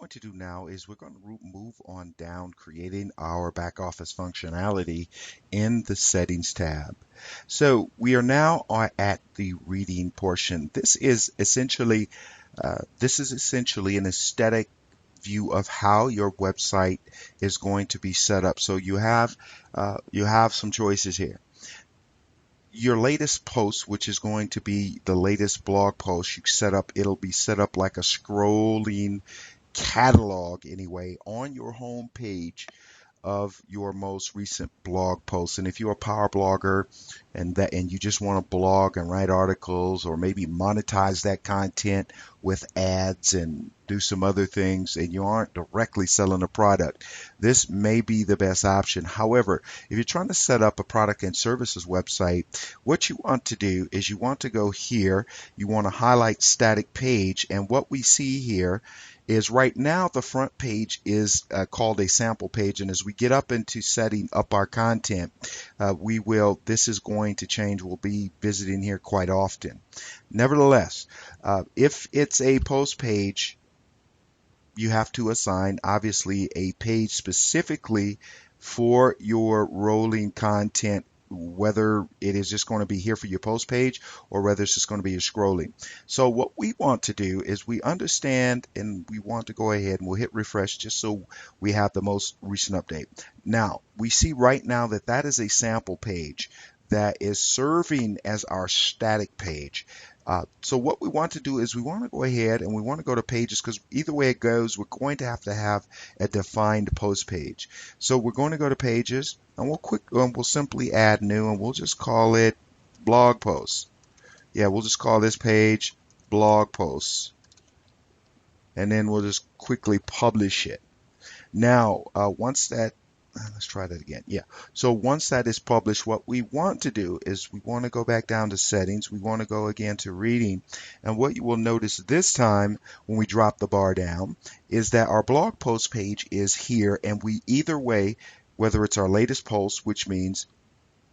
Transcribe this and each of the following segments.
going to do now is we're going to move on down creating our back office functionality in the settings tab. So we are now at the reading portion. This is essentially an aesthetic view of how your website is going to be set up. So you have some choices here. Your latest post, which is going to be the latest blog post you set up, it'll be set up like a scrolling catalog anyway on your home page of your most recent blog posts. And if you're a power blogger and you just want to blog and write articles or maybe monetize that content with ads and do some other things and you aren't directly selling a product, this may be the best option. However, if you're trying to set up a product and services website, what you want to do is you want to go here, you want to highlight static page, and what we see here is right now the front page is called a sample page, and as we get up into setting up our content, this is going to change. We'll be visiting here quite often. Nevertheless, if it's a post page, you have to assign obviously a page specifically for your rolling content, whether it is just going to be here for your post page or whether it's just going to be your scrolling. So what we want to do is we understand and we want to go ahead and we'll hit refresh just so we have the most recent update. Now we see right now that that is a sample page that is serving as our static page. So what we want to do is we want to go ahead and we want to go to pages, because either way it goes, we're going to have a defined post page. So we're going to go to pages and we'll simply add new and we'll just call it blog posts. Yeah, we'll just call this page blog posts. And then we'll just quickly publish it. Now, let's try that again. Yeah. So once that is published, what we want to do is we want to go back down to settings. We want to go again to reading. And what you will notice this time when we drop the bar down is that our blog post page is here. And we either way, whether it's our latest post, which means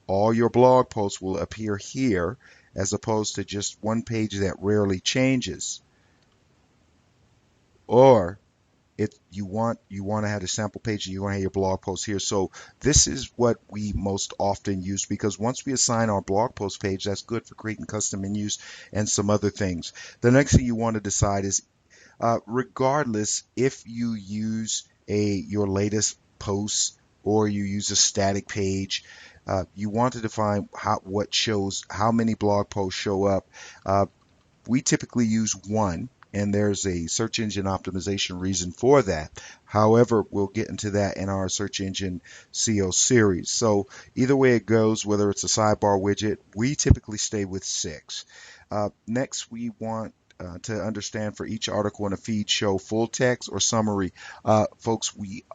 all your blog posts will appear here as opposed to just one page that rarely changes, or if you want to have a sample page and you want to have your blog post here. So this is what we most often use, because once we assign our blog post page, that's good for creating custom menus and some other things. The next thing you want to decide is, regardless if you use your latest post or you use a static page, you want to define what shows how many blog posts show up. We typically use one, and there's a search engine optimization reason for that. However, we'll get into that in our search engine SEO series. So either way it goes, whether it's a sidebar widget, we typically stay with 6. Next, we want to understand for each article in a feed show full text or summary. Folks, we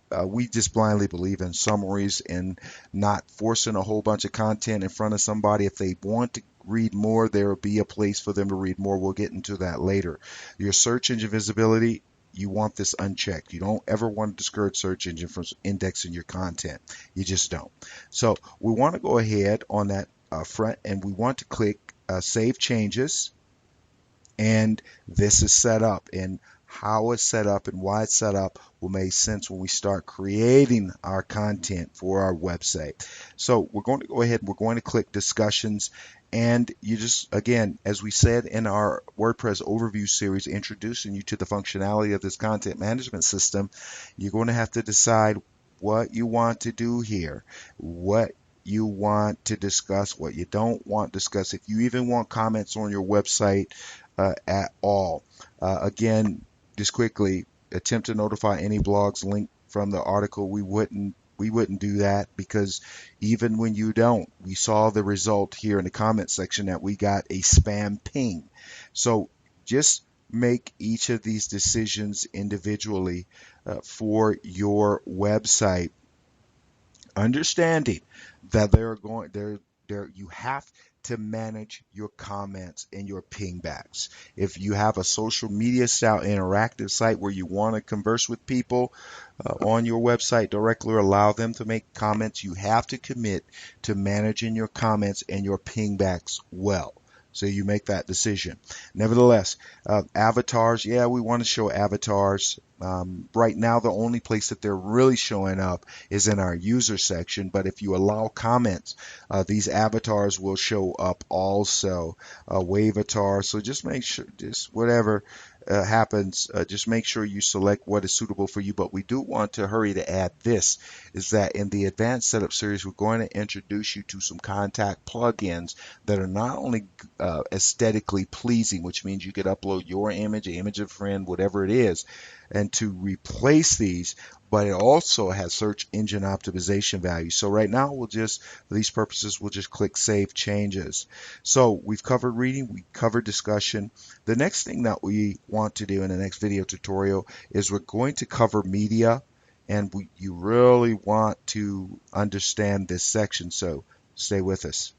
just blindly believe in summaries and not forcing a whole bunch of content in front of somebody. If they want to read more, there will be a place for them to read more. We'll get into that later. Your search engine visibility, you want this unchecked. You don't ever want to discourage search engine from indexing your content. You just don't. So we want to go ahead on that front, and we want to click Save Changes. And this is set up, and how it's set up and why it's set up will make sense when we start creating our content for our website. So we're going to go ahead and we're going to click discussions, and you just, again, as we said in our WordPress overview series, introducing you to the functionality of this content management system, you're going to have to decide what you want to do here, what you want to discuss, what you don't want to discuss, if you even want comments on your website at all. Again, just quickly, attempt to notify any blogs linked from the article. We wouldn't do that, because even when you don't, we saw the result here in the comment section that we got a spam ping. So just make each of these decisions individually for your website, understanding that you have to manage your comments and your pingbacks. If you have a social media style interactive site where you want to converse with people on your website directly or allow them to make comments, you have to commit to managing your comments and your pingbacks well. So you make that decision. Nevertheless, avatars, yeah, we want to show avatars. Right now, the only place that they're really showing up is in our user section, but if you allow comments, these avatars will show up also, Wavatar. So just make sure, just whatever happens, just make sure you select what is suitable for you. But we do want to hurry to add this, is that in the advanced setup series, we're going to introduce you to some contact plugins that are not only aesthetically pleasing, which means you could upload your image, an image of a friend, whatever it is, and to replace these, but it also has search engine optimization value. So right now we'll just, for these purposes, we'll just click Save Changes. So we've covered reading, we covered discussion. The next thing that we want to do in the next video tutorial is we're going to cover media, and you really want to understand this section, so stay with us.